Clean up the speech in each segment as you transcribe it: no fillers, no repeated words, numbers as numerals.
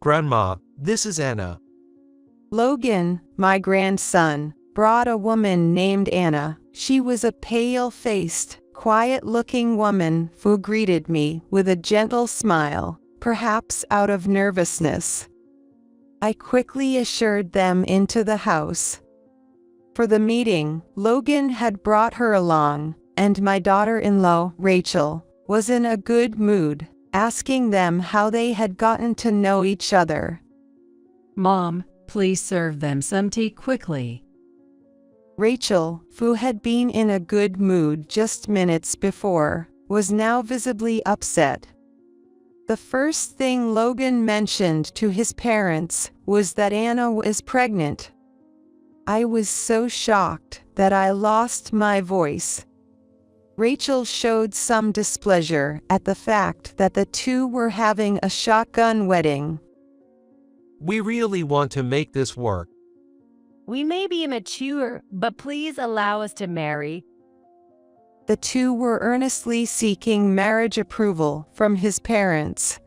Grandma, this is Anna. Logan, my grandson, brought a woman named Anna. She was a pale-faced, quiet-looking woman who greeted me with a gentle smile, perhaps out of nervousness. I quickly ushered them into the house. For the meeting, Logan had brought her along, and my daughter-in-law, Rachel, was in a good mood, asking them how they had gotten to know each other. Mom, please serve them some tea quickly. Rachel, who had been in a good mood just minutes before, was now visibly upset. The first thing Logan mentioned to his parents was that Anna was pregnant. I was so shocked that I lost my voice. Rachel showed some displeasure at the fact that the two were having a shotgun wedding. We really want to make this work. We may be immature, but please allow us to marry. The two were earnestly seeking marriage approval from his parents.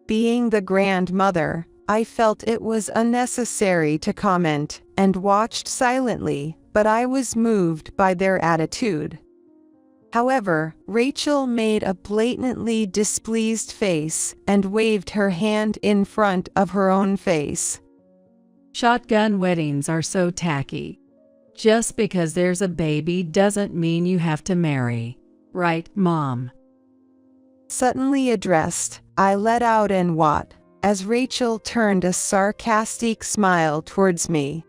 Being the grandmother, I felt it was unnecessary to comment and watched silently, but I was moved by their attitude. However, Rachel made a blatantly displeased face and waved her hand in front of her own face. Shotgun weddings are so tacky. Just because there's a baby doesn't mean you have to marry. Right, Mom? Suddenly addressed, I let out an "what?" as Rachel turned a sarcastic smile towards me.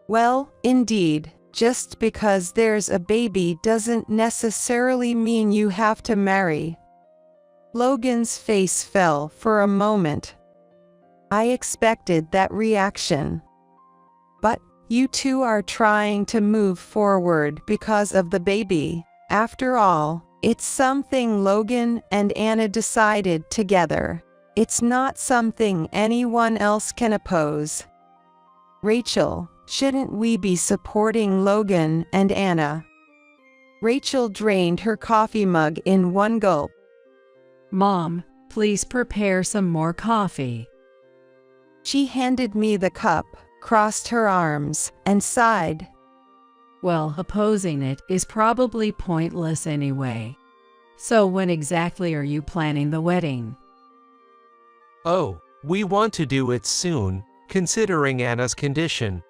Well, indeed, just because there's a baby doesn't necessarily mean you have to marry. Logan's face fell for a moment. I expected that reaction. But you two are trying to move forward because of the baby. After all, it's something Logan and Anna decided together. It's not something anyone else can oppose. Rachel, shouldn't we be supporting Logan and Anna? Rachel drained her coffee mug in one gulp. Mom, please prepare some more coffee. She handed me the cup, crossed her arms, and sighed. Well, opposing it is probably pointless anyway. So when exactly are you planning the wedding? Oh, we want to do it soon, considering Anna's condition.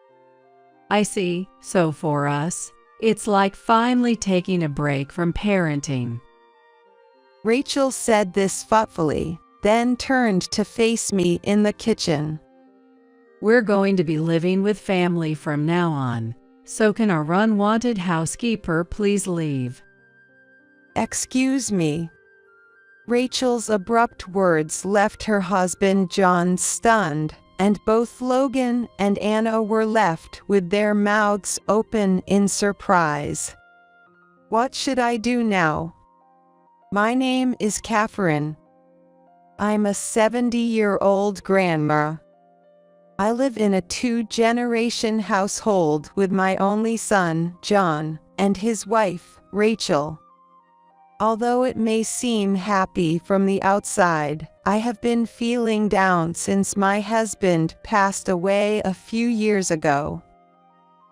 I see. So for us, it's like finally taking a break from parenting. Rachel said this thoughtfully, then turned to face me in the kitchen. We're going to be living with family from now on, so can our unwanted housekeeper please leave? Excuse me. Rachel's abrupt words left her husband John stunned, and both Logan and Anna were left with their mouths open in surprise. What should I do now? My name is Catherine. I'm a 70-year-old grandma. I live in a 2-generation household with my only son, John, and his wife, Rachel. Although it may seem happy from the outside, I have been feeling down since my husband passed away a few years ago.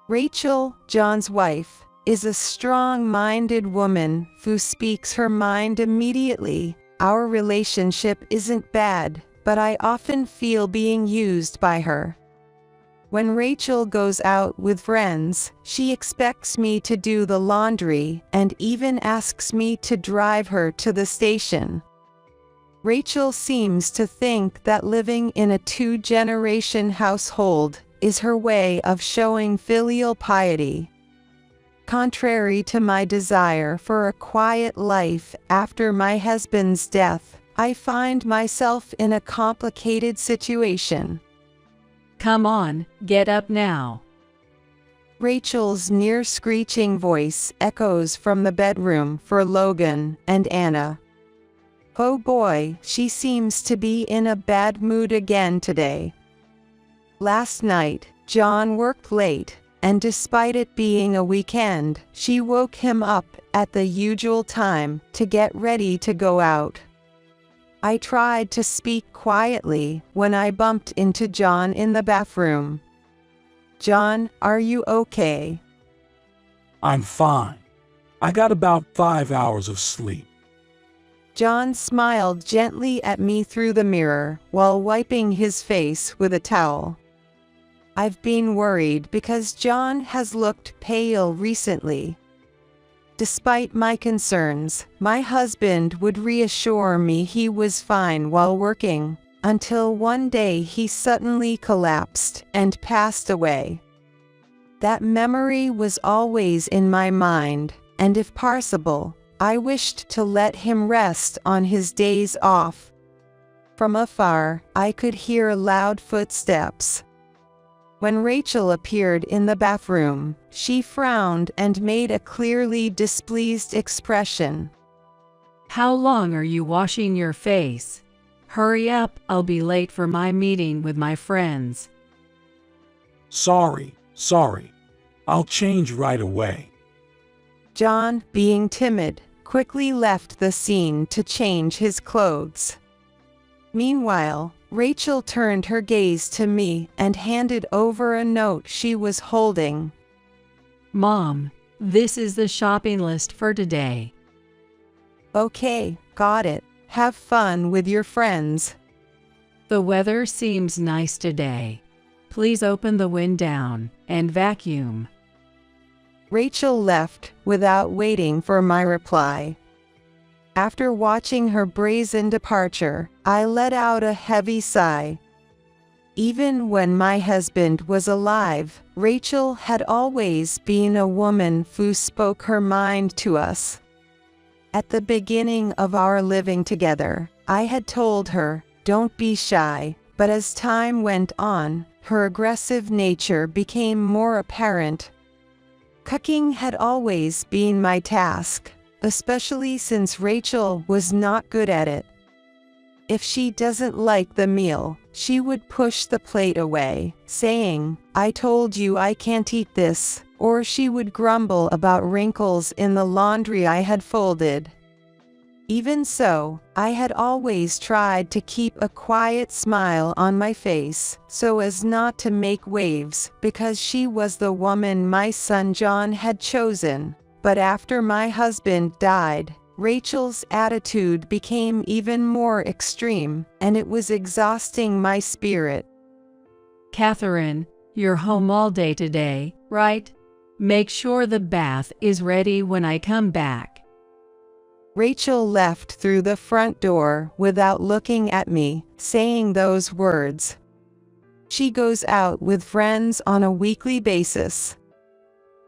Rachel, John's wife, is a strong-minded woman who speaks her mind immediately. Our relationship isn't bad, but I often feel being used by her. When Rachel goes out with friends, she expects me to do the laundry and even asks me to drive her to the station. Rachel seems to think that living in a 2-generation household is her way of showing filial piety. Contrary to my desire for a quiet life after my husband's death, I find myself in a complicated situation. Come on, get up now. Rachel's near-screeching voice echoes from the bedroom for Logan and Anna. Oh boy, she seems to be in a bad mood again today. Last night, John worked late, and despite it being a weekend, she woke him up at the usual time to get ready to go out. I tried to speak quietly when I bumped into John in the bathroom. John, are you okay? I'm fine. I got about 5 hours of sleep. John smiled gently at me through the mirror while wiping his face with a towel. I've been worried because John has looked pale recently. Despite my concerns, my husband would reassure me he was fine while working, until one day he suddenly collapsed and passed away. That memory was always in my mind, and if possible, I wished to let him rest on his days off. From afar, I could hear loud footsteps. When Rachel appeared in the bathroom, she frowned and made a clearly displeased expression. How long are you washing your face? Hurry up, I'll be late for my meeting with my friends. Sorry. I'll change right away. John, being timid, quickly left the scene to change his clothes. Meanwhile, Rachel turned her gaze to me and handed over a note she was holding. Mom, this is the shopping list for today. Okay, got it. Have fun with your friends. The weather seems nice today. Please open the window down and vacuum. Rachel left without waiting for my reply. After watching her brazen departure, I let out a heavy sigh. Even when my husband was alive, Rachel had always been a woman who spoke her mind to us. At the beginning of our living together, I had told her, "Don't be shy," but as time went on, her aggressive nature became more apparent. Cooking had always been my task, especially since Rachel was not good at it. If she doesn't like the meal, she would push the plate away, saying, "I told you I can't eat this," or she would grumble about wrinkles in the laundry I had folded. Even so, I had always tried to keep a quiet smile on my face, so as not to make waves, because she was the woman my son John had chosen. But after my husband died, Rachel's attitude became even more extreme, and it was exhausting my spirit. Catherine, you're home all day today, right? Make sure the bath is ready when I come back. Rachel left through the front door without looking at me, saying those words. She goes out with friends on a weekly basis.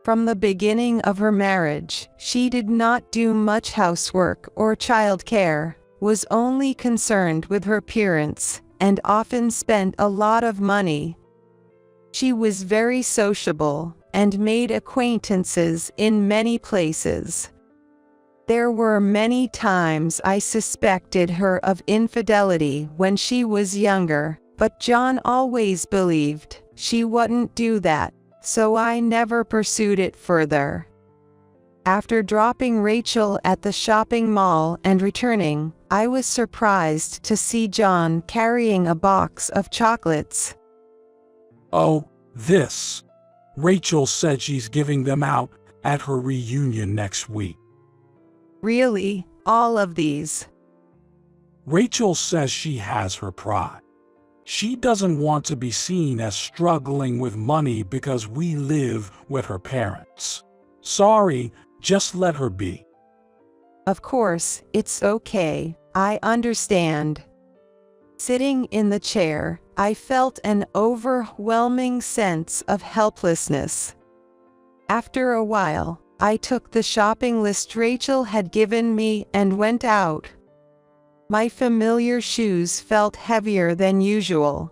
From the beginning of her marriage, she did not do much housework or childcare, was only concerned with her appearance, and often spent a lot of money. She was very sociable, and made acquaintances in many places. There were many times I suspected her of infidelity when she was younger, but John always believed she wouldn't do that, so I never pursued it further. After dropping Rachel at the shopping mall and returning, I was surprised to see John carrying a box of chocolates. Oh, this. Rachel said she's giving them out at her reunion next week. Really? All of these? Rachel says she has her pride. She doesn't want to be seen as struggling with money because we live with her parents. Sorry, just let her be. Of course, it's okay. I understand. Sitting in the chair, I felt an overwhelming sense of helplessness. After a while, I took the shopping list Rachel had given me and went out. My familiar shoes felt heavier than usual.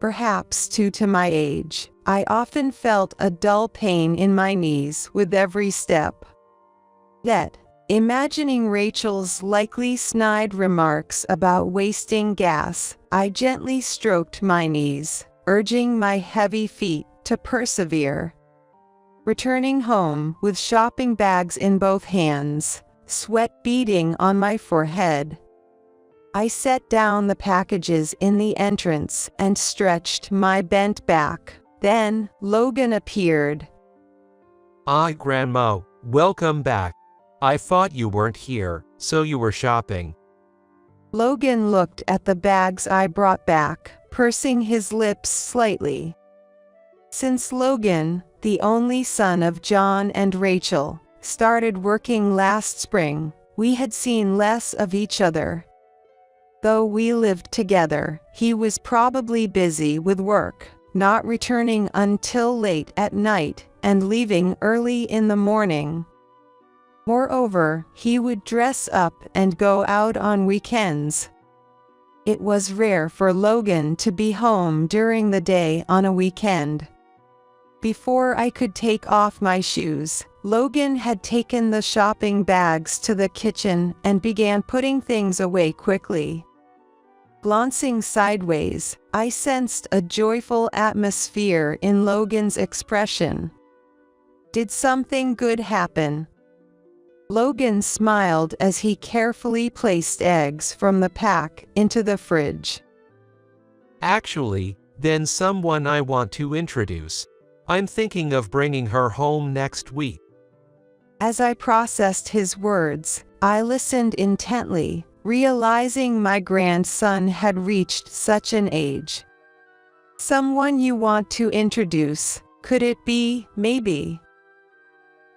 Perhaps due to my age, I often felt a dull pain in my knees with every step. Yet, imagining Rachel's likely snide remarks about wasting gas, I gently stroked my knees, urging my heavy feet to persevere. Returning home with shopping bags in both hands, sweat beading on my forehead. I set down the packages in the entrance and stretched my bent back. Then, Logan appeared. Ah, Grandma, welcome back. I thought you weren't here, so you were shopping. Logan looked at the bags I brought back, pursing his lips slightly. Since Logan, the only son of John and Rachel, started working last spring, we had seen less of each other. Though we lived together, he was probably busy with work, not returning until late at night and leaving early in the morning. Moreover, he would dress up and go out on weekends. It was rare for Logan to be home during the day on a weekend. Before I could take off my shoes, Logan had taken the shopping bags to the kitchen and began putting things away quickly. Glancing sideways, I sensed a joyful atmosphere in Logan's expression. Did something good happen? Logan smiled as he carefully placed eggs from the pack into the fridge. Actually, then someone I want to introduce. I'm thinking of bringing her home next week. As I processed his words, I listened intently, realizing my grandson had reached such an age. Someone you want to introduce, could it be, maybe?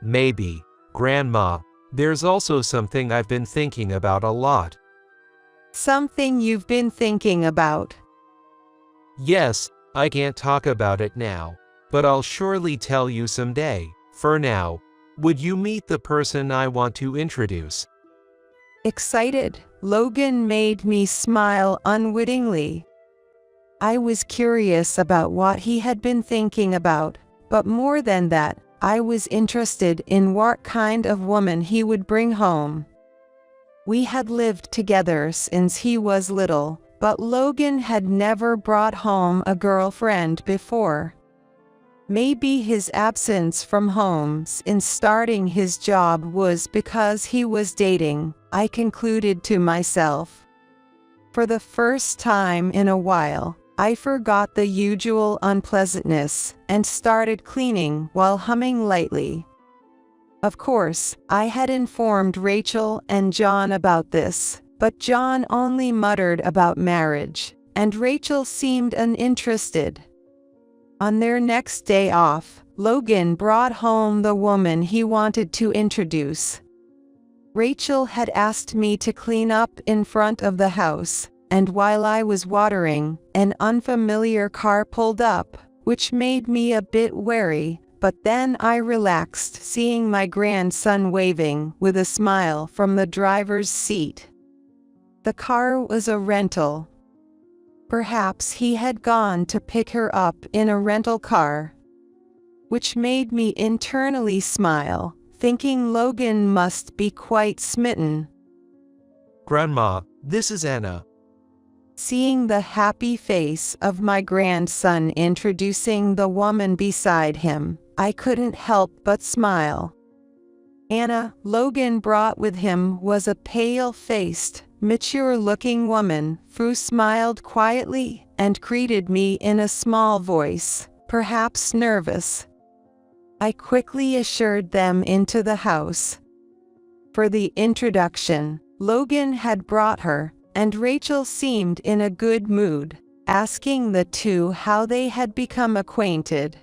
Maybe, Grandma. There's also something I've been thinking about a lot. Something you've been thinking about? Yes, I can't talk about it now, but I'll surely tell you someday. For now, would you meet the person I want to introduce? Excited, Logan made me smile unwittingly. I was curious about what he had been thinking about, but more than that, I was interested in what kind of woman he would bring home. We had lived together since he was little, but Logan had never brought home a girlfriend before. Maybe his absence from home since starting his job was because he was dating, I concluded to myself. For the first time in a while, I forgot the usual unpleasantness and started cleaning while humming lightly. Of course, I had informed Rachel and John about this, but John only muttered about marriage, and Rachel seemed uninterested. On their next day off, Logan brought home the woman he wanted to introduce. Rachel had asked me to clean up in front of the house, and while I was watering, an unfamiliar car pulled up, which made me a bit wary, but then I relaxed seeing my grandson waving with a smile from the driver's seat. The car was a rental. Perhaps he had gone to pick her up in a rental car, which made me internally smile, thinking Logan must be quite smitten. Grandma, this is Anna. Seeing the happy face of my grandson introducing the woman beside him, I couldn't help but smile. Anna, Logan brought with him, was a pale-faced, mature-looking woman who smiled quietly and greeted me in a small voice, perhaps nervous. I quickly ushered them into the house. For the introduction, Logan had brought her, and Rachel seemed in a good mood, asking the two how they had become acquainted.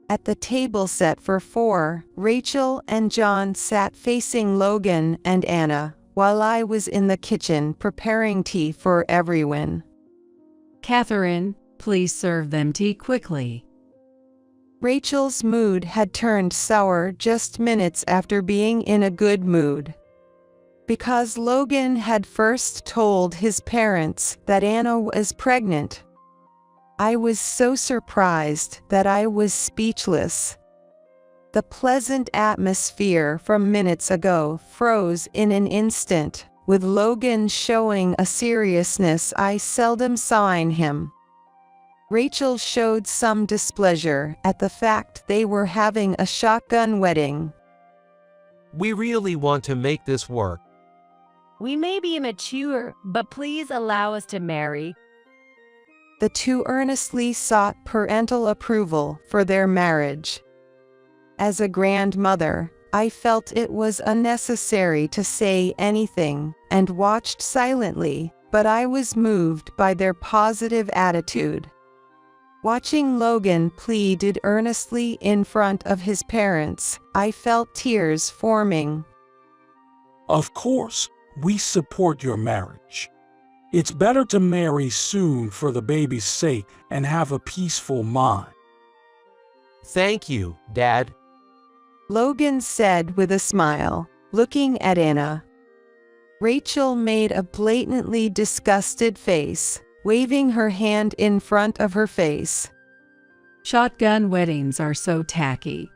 At the table set for 4, Rachel and John sat facing Logan and Anna, while I was in the kitchen preparing tea for everyone. Catherine, please serve them tea quickly. Rachel's mood had turned sour just minutes after being in a good mood. Because Logan had first told his parents that Anna was pregnant. I was so surprised that I was speechless. The pleasant atmosphere from minutes ago froze in an instant, with Logan showing a seriousness I seldom saw in him. Rachel showed some displeasure at the fact they were having a shotgun wedding. We really want to make this work. We may be immature, but please allow us to marry. The two earnestly sought parental approval for their marriage. As a grandmother, I felt it was unnecessary to say anything and watched silently, but I was moved by their positive attitude. Watching Logan pleaded earnestly in front of his parents, I felt tears forming. Of course, we support your marriage. It's better to marry soon for the baby's sake and have a peaceful mind. Thank you, Dad. Logan said with a smile, looking at Anna. Rachel made a blatantly disgusted face, waving her hand in front of her face. Shotgun weddings are so tacky.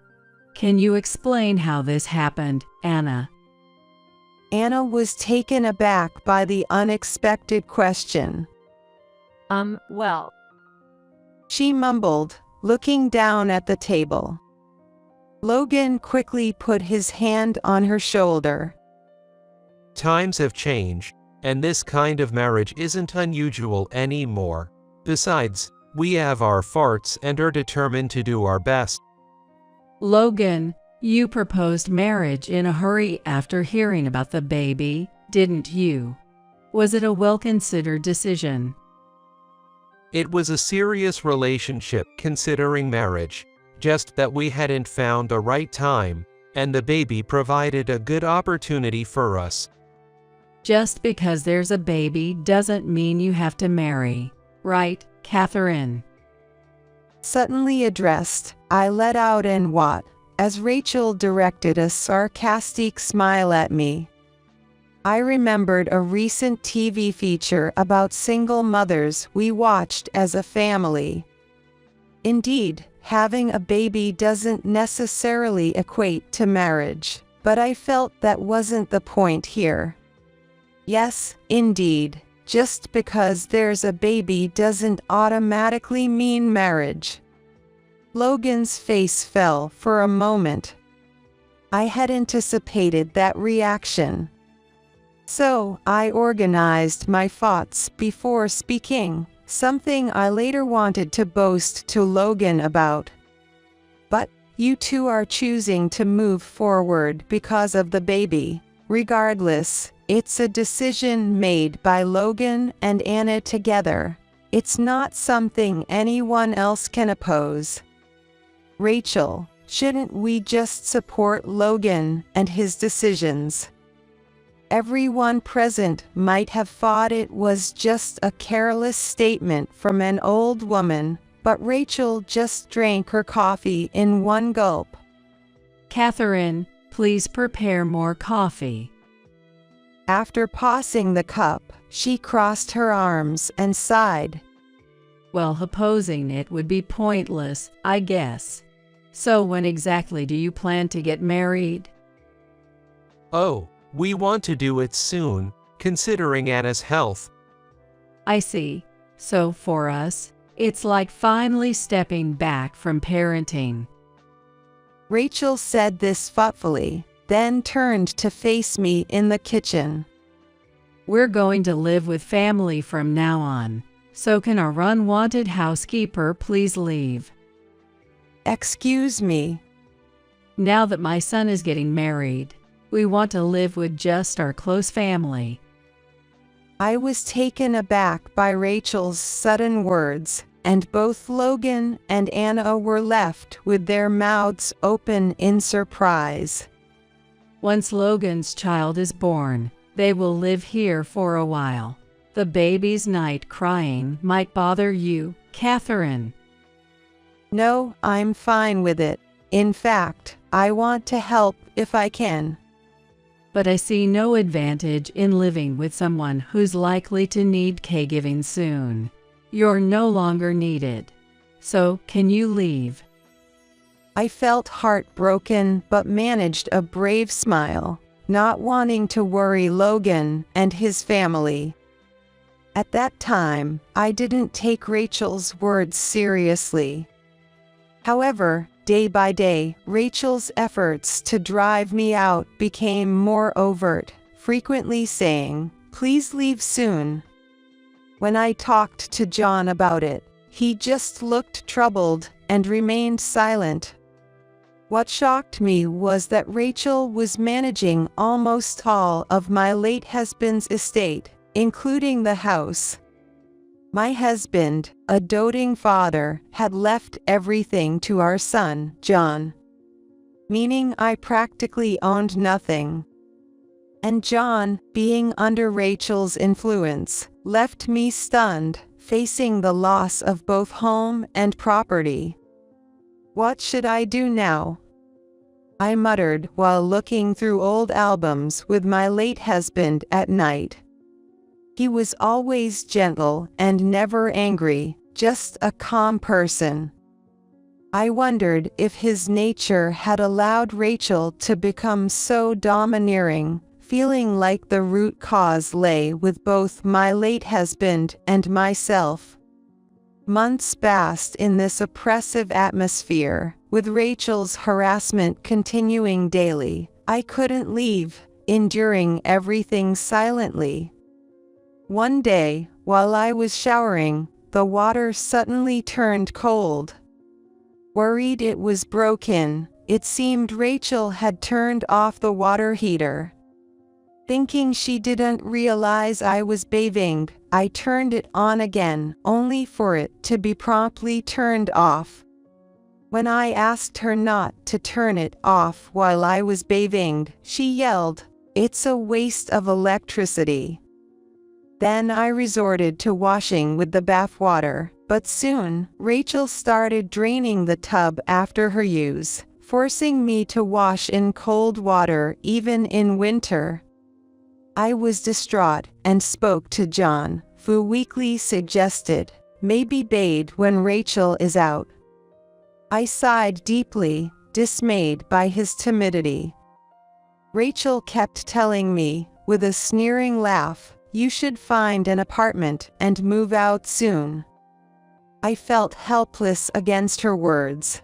Can you explain how this happened, Anna? Anna was taken aback by the unexpected question. Well, She mumbled, looking down at the table. Logan quickly put his hand on her shoulder. Times have changed, and this kind of marriage isn't unusual anymore. Besides, we have our farts and are determined to do our best. Logan, you proposed marriage in a hurry after hearing about the baby, didn't you? Was it a well-considered decision? It was a serious relationship considering marriage, just that we hadn't found the right time, and the baby provided a good opportunity for us. Just because there's a baby doesn't mean you have to marry, right, Catherine? Suddenly addressed, I let out an "what?" as Rachel directed a sarcastic smile at me. I remembered a recent TV feature about single mothers we watched as a family. Indeed, having a baby doesn't necessarily equate to marriage, but I felt that wasn't the point here. Yes, indeed, just because there's a baby doesn't automatically mean marriage. Logan's face fell for a moment. I had anticipated that reaction. So, I organized my thoughts before speaking, something I later wanted to boast to Logan about. But, you two are choosing to move forward because of the baby. Regardless, it's a decision made by Logan and Anna together. It's not something anyone else can oppose. Rachel, shouldn't we just support Logan and his decisions? Everyone present might have thought it was just a careless statement from an old woman, but Rachel just drank her coffee in one gulp. Catherine, please prepare more coffee. After passing the cup, she crossed her arms and sighed. Well, opposing it would be pointless, I guess. So when exactly do you plan to get married? Oh, we want to do it soon, considering Anna's health. I see. So for us, it's like finally stepping back from parenting. Rachel said this thoughtfully, then turned to face me in the kitchen. We're going to live with family from now on. So can our unwanted housekeeper please leave? Excuse me. Now that my son is getting married, we want to live with just our close family. I was taken aback by Rachel's sudden words, and both Logan and Anna were left with their mouths open in surprise. Once Logan's child is born, they will live here for a while. The baby's night crying might bother you, Catherine. No, I'm fine with it. In fact, I want to help if I can. But I see no advantage in living with someone who's likely to need caregiving soon. You're no longer needed. So, can you leave? I felt heartbroken but managed a brave smile, not wanting to worry Logan and his family. At that time, I didn't take Rachel's words seriously. However, day by day, Rachel's efforts to drive me out became more overt, frequently saying, "Please leave soon." When I talked to John about it, he just looked troubled and remained silent. What shocked me was that Rachel was managing almost all of my late husband's estate, including the house. My husband, a doting father, had left everything to our son, John, meaning I practically owned nothing. And John, being under Rachel's influence, left me stunned, facing the loss of both home and property. What should I do now? I muttered while looking through old albums with my late husband at night. He was always gentle and never angry, just a calm person. I wondered if his nature had allowed Rachel to become so domineering, feeling like the root cause lay with both my late husband and myself. Months passed in this oppressive atmosphere, with Rachel's harassment continuing daily. I couldn't leave, enduring everything silently. One day, while I was showering, the water suddenly turned cold. Worried it was broken, it seemed Rachel had turned off the water heater. Thinking she didn't realize I was bathing, I turned it on again, only for it to be promptly turned off. When I asked her not to turn it off while I was bathing, she yelled, "It's a waste of electricity." Then I resorted to washing with the bath water, but soon, Rachel started draining the tub after her use, forcing me to wash in cold water even in winter. I was distraught and spoke to John, who weakly suggested, "Maybe bathe when Rachel is out." I sighed deeply, dismayed by his timidity. Rachel kept telling me, with a sneering laugh, "You should find an apartment and move out soon." I felt helpless against her words.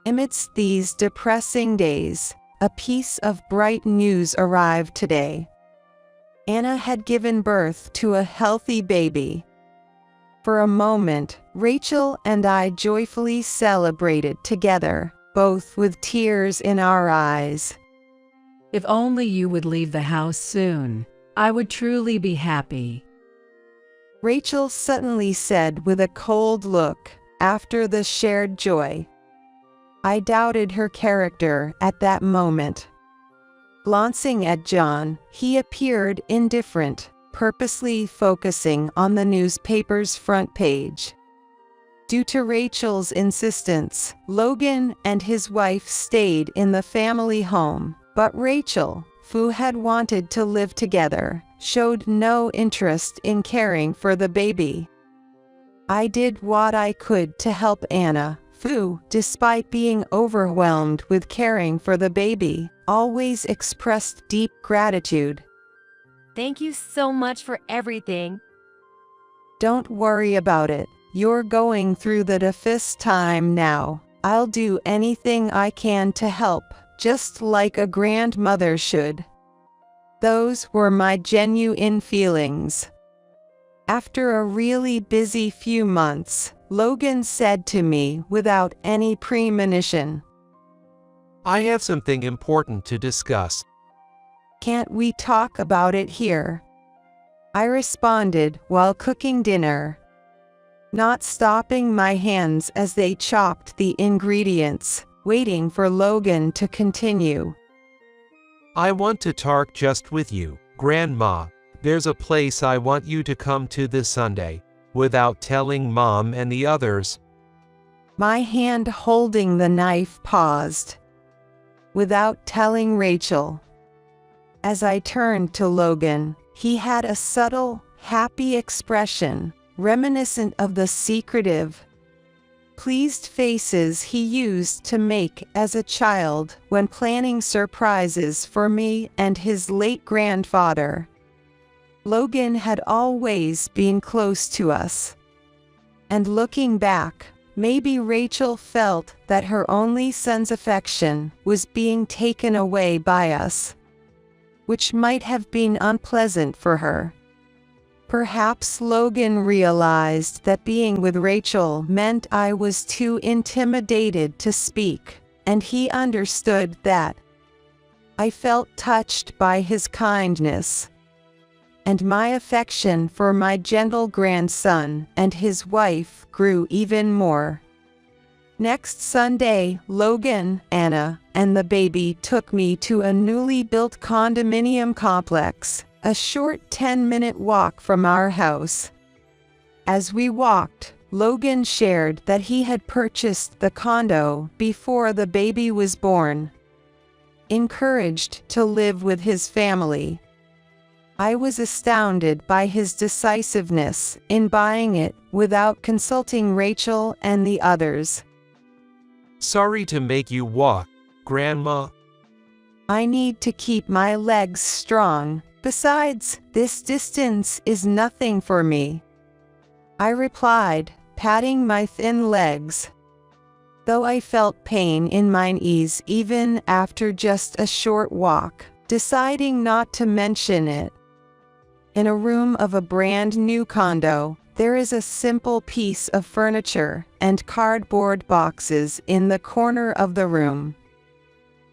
Amidst these depressing days, a piece of bright news arrived today. Anna had given birth to a healthy baby. For a moment, Rachel and I joyfully celebrated together, both with tears in our eyes. If only you would leave the house soon, I would truly be happy. Rachel suddenly said with a cold look, after the shared joy. I doubted her character at that moment. Glancing at John, he appeared indifferent, purposely focusing on the newspaper's front page. Due to Rachel's insistence, Logan and his wife stayed in the family home, but Rachel, who had wanted to live together, showed no interest in caring for the baby. I did what I could to help Anna, who, despite being overwhelmed with caring for the baby, always expressed deep gratitude. Thank you so much for everything. Don't worry about it. You're going through the toughest time now. I'll do anything I can to help, just like a grandmother should. Those were my genuine feelings. After a really busy few months, Logan said to me without any premonition, I have something important to discuss. "Can't we talk about it here?" I responded while cooking dinner, not stopping my hands as they chopped the ingredients, waiting for Logan to continue. I want to talk just with you, Grandma. There's a place I want you to come to this Sunday, without telling Mom and the others. My hand holding the knife paused. Without telling Rachel. As I turned to Logan, he had a subtle, happy expression, reminiscent of the secretive, pleased faces he used to make as a child when planning surprises for me and his late grandfather. Logan had always been close to us. And looking back, maybe Rachel felt that her only son's affection was being taken away by us. which might have been unpleasant for her. Perhaps Logan realized that being with Rachel meant I was too intimidated to speak, and he understood that. I felt touched by his kindness, and my affection for my gentle grandson and his wife grew even more. Next Sunday, Logan, Anna, and the baby took me to a newly built condominium complex, a short 10-minute walk from our house. As we walked, Logan shared that he had purchased the condo before the baby was born, encouraged to live with his family. I was astounded by his decisiveness in buying it without consulting Rachel and the others. Sorry to make you walk, Grandma. I need to keep my legs strong. Besides, this distance is nothing for me, I replied, patting my thin legs, though I felt pain in my knees even after just a short walk, deciding not to mention it. In a room of a brand new condo, there is a simple piece of furniture and cardboard boxes in the corner of the room.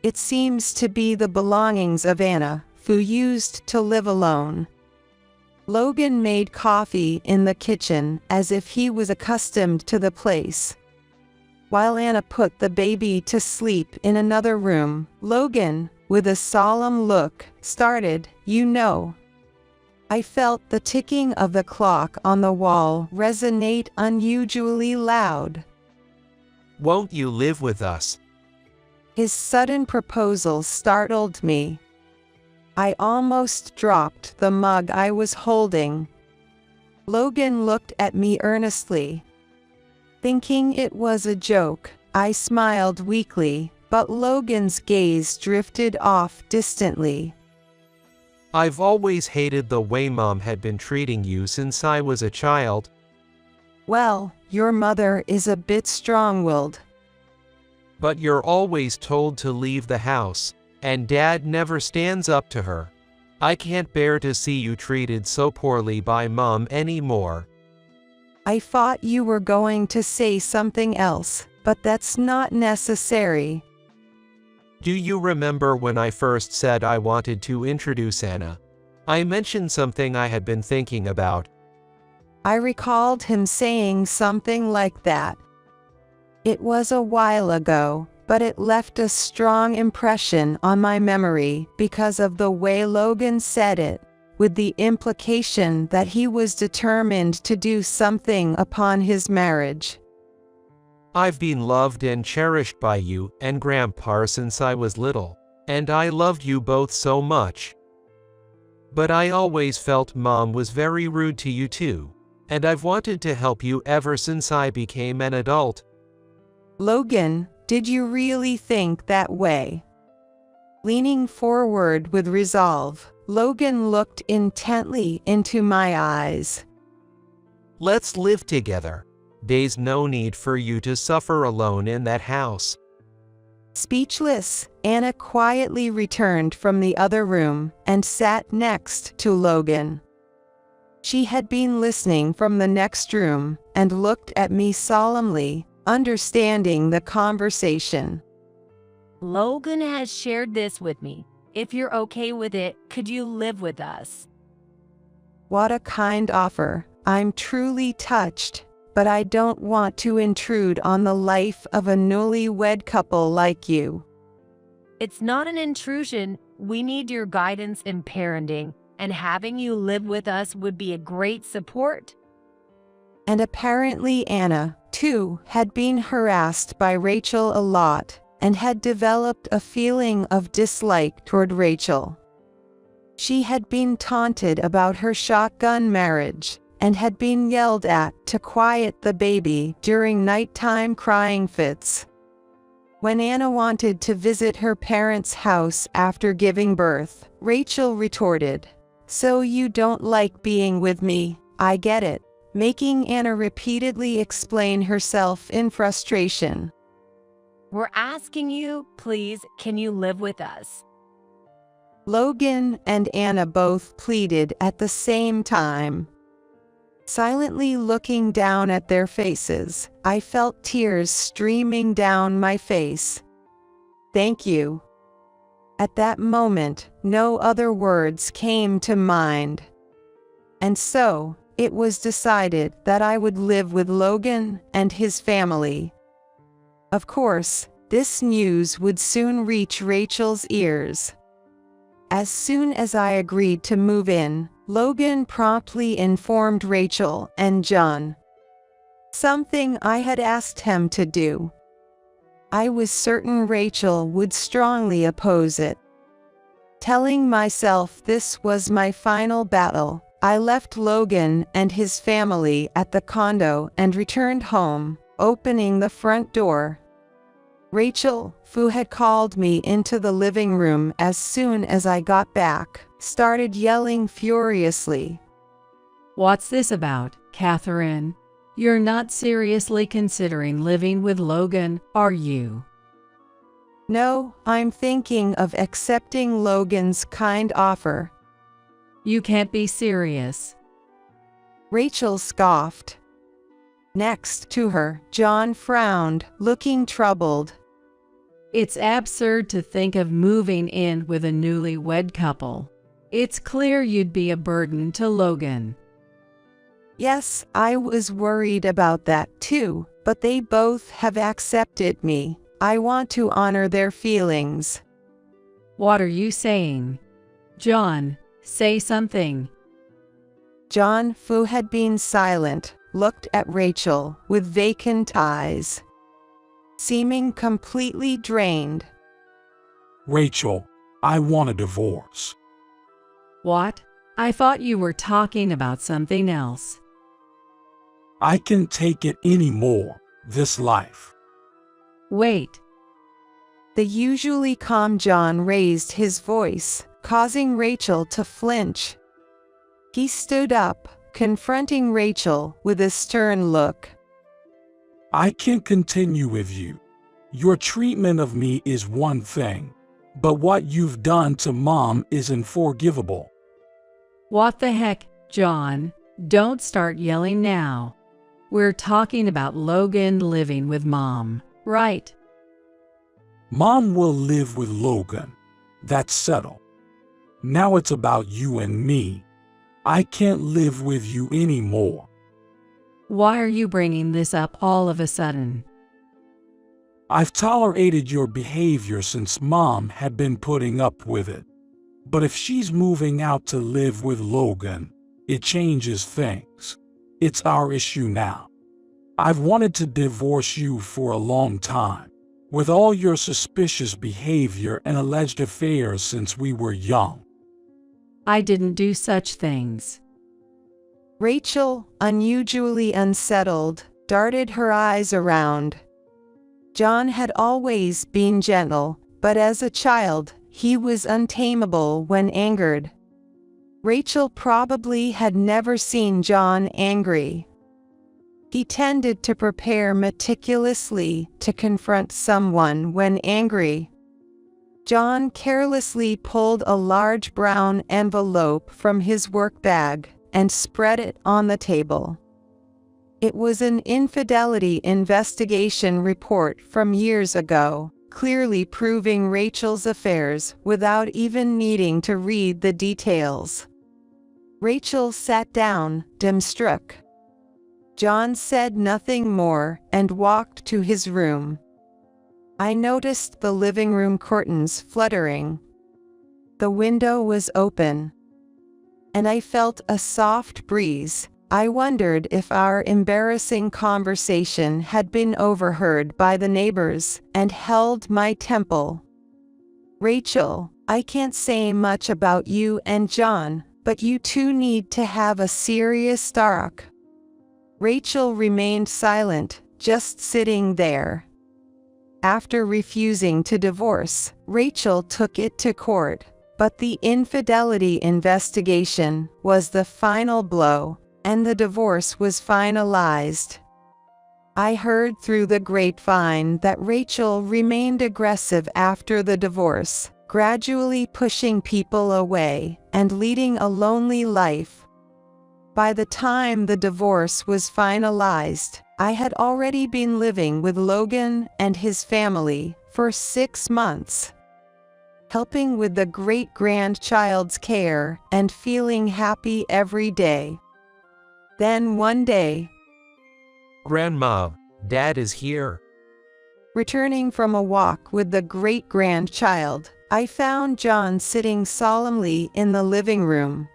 It seems to be the belongings of Anna, who used to live alone. Logan made coffee in the kitchen as if he was accustomed to the place, while Anna put the baby to sleep in another room. Logan, with a solemn look, started, "You know." I felt the ticking of the clock on the wall resonate unusually loud. Won't you live with us? His sudden proposal startled me. I almost dropped the mug I was holding. Logan looked at me earnestly. Thinking it was a joke, I smiled weakly, but Logan's gaze drifted off distantly. I've always hated the way Mom had been treating you since I was a child. Well, your mother is a bit strong-willed. But you're always told to leave the house, and Dad never stands up to her. I can't bear to see you treated so poorly by Mom anymore. I thought you were going to say something else, but that's not necessary. Do you remember when I first said I wanted to introduce Anna? I mentioned something I had been thinking about. I recalled him saying something like that. It was a while ago, but it left a strong impression on my memory because of the way Logan said it, with the implication that he was determined to do something upon his marriage. I've been loved and cherished by you and Grandpa since I was little, and I loved you both so much. But I always felt Mom was very rude to you too, and I've wanted to help you ever since I became an adult. Logan, did you really think that way? Leaning forward with resolve, Logan looked intently into my eyes. Let's live together. There's no need for you to suffer alone in that house. Speechless, Anna quietly returned from the other room and sat next to Logan. She had been listening from the next room and looked at me solemnly, understanding the conversation. Logan has shared this with me. If you're okay with it, could you live with us? What a kind offer. I'm truly touched, but I don't want to intrude on the life of a newlywed couple like you. It's not an intrusion. We need your guidance in parenting, and having you live with us would be a great support. And apparently Anna, too, had been harassed by Rachel a lot and had developed a feeling of dislike toward Rachel. She had been taunted about her shotgun marriage and had been yelled at to quiet the baby during nighttime crying fits. When Anna wanted to visit her parents' house after giving birth, Rachel retorted, "So you don't like being with me? I get it," making Anna repeatedly explain herself in frustration. We're asking you, please, can you live with us? Logan and Anna both pleaded at the same time. Silently looking down at their faces, I felt tears streaming down my face. "Thank you." At that moment, no other words came to mind. And so, it was decided that I would live with Logan and his family. Of course, this news would soon reach Rachel's ears. As soon as I agreed to move in, Logan promptly informed Rachel and John. Something I had asked him to do. I was certain Rachel would strongly oppose it. Telling myself this was my final battle, I left Logan and his family at the condo and returned home, opening the front door. Rachel, who had called me into the living room as soon as I got back, started yelling furiously. What's this about, Catherine? You're not seriously considering living with Logan, are you? No, I'm thinking of accepting Logan's kind offer. You can't be serious. Rachel scoffed. Next to her, John frowned, looking troubled. It's absurd to think of moving in with a newlywed couple. It's clear you'd be a burden to Logan. Yes, I was worried about that too, but they both have accepted me. I want to honor their feelings. What are you saying? John, say something. John, who had been silent, looked at Rachel with vacant eyes, seeming completely drained. Rachel, I want a divorce. What? I thought you were talking about something else. I can't take it anymore, this life. Wait. The usually calm John raised his voice, causing Rachel to flinch. He stood up, confronting Rachel with a stern look. I can't continue with you. Your treatment of me is one thing, but what you've done to Mom is unforgivable. What the heck, John? Don't start yelling now. We're talking about Logan living with Mom, right? Mom will live with Logan. That's settled. Now it's about you and me. I can't live with you anymore. Why are you bringing this up all of a sudden? I've tolerated your behavior since Mom had been putting up with it. But if she's moving out to live with Logan, it changes things. It's our issue now. I've wanted to divorce you for a long time, with all your suspicious behavior and alleged affairs since we were young. I didn't do such things. Rachel, unusually unsettled, darted her eyes around. John had always been gentle, but as a child, he was untamable when angered. Rachel probably had never seen John angry. He tended to prepare meticulously to confront someone when angry. John carelessly pulled a large brown envelope from his work bag and spread it on the table. It was an infidelity investigation report from years ago, clearly proving Rachel's affairs without even needing to read the details. Rachel sat down, dumbstruck. John said nothing more and walked to his room. I noticed the living room curtains fluttering. The window was open, and I felt a soft breeze. I wondered if our embarrassing conversation had been overheard by the neighbors, and held my temple. Rachel, I can't say much about you and John, but you two need to have a serious talk. Rachel remained silent, just sitting there. After refusing to divorce, Rachel took it to court, but the infidelity investigation was the final blow, and the divorce was finalized. I heard through the grapevine that Rachel remained aggressive after the divorce, gradually pushing people away and leading a lonely life. By the time the divorce was finalized, I had already been living with Logan and his family for 6 months, helping with the great-grandchild's care and feeling happy every day. Then one day, Grandma, Dad is here. returning from a walk with the great-grandchild, I found John sitting solemnly in the living room.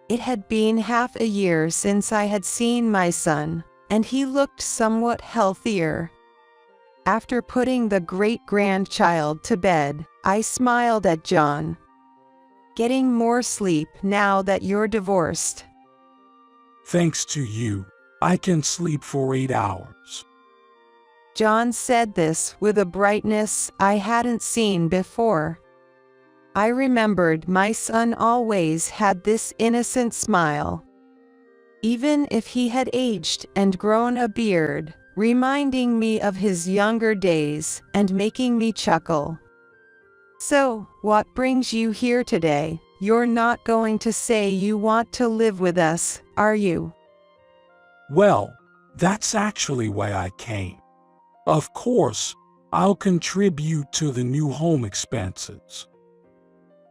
It had been half a year since I had seen my son, and he looked somewhat healthier. After putting the great-grandchild to bed, I smiled at John. "Getting more sleep now that you're divorced?" Thanks to you, I can sleep for 8 hours. John said this with a brightness I hadn't seen before. I remembered my son always had this innocent smile, even if he had aged and grown a beard, reminding me of his younger days and making me chuckle. "So, what brings you here today? You're not going to say you want to live with us, are you?" Well, that's actually why I came. Of course, I'll contribute to the new home expenses.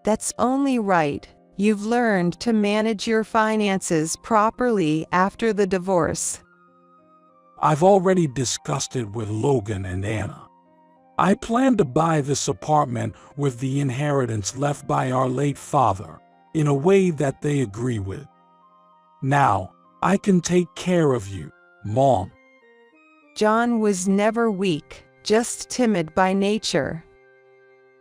That's only right. You've learned to manage your finances properly after the divorce. I've already discussed it with Logan and Anna. I plan to buy this apartment with the inheritance left by our late father in a way that they agree with. Now, I can take care of you, Mom. John was never weak, just timid by nature.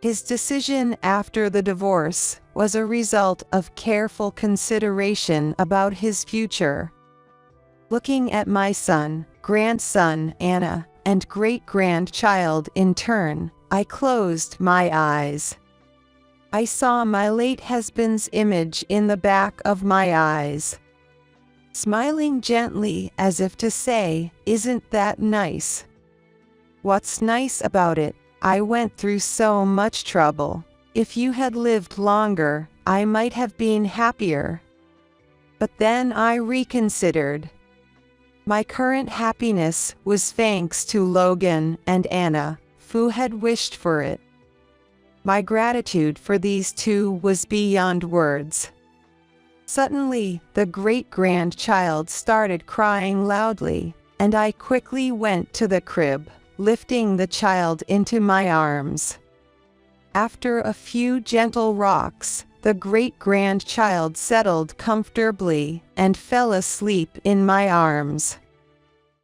His decision after the divorce was a result of careful consideration about his future. Looking at my son, grandson, Anna, and great-grandchild in turn, I closed my eyes. I saw my late husband's image in the back of my eyes, smiling gently as if to say, "Isn't that nice?" What's nice about it? I went through so much trouble. If you had lived longer, I might have been happier. But then I reconsidered. My current happiness was thanks to Logan and Anna, who had wished for it. My gratitude for these two was beyond words. Suddenly, the great-grandchild started crying loudly, and I quickly went to the crib, lifting the child into my arms. After a few gentle rocks, the great-grandchild settled comfortably and fell asleep in my arms.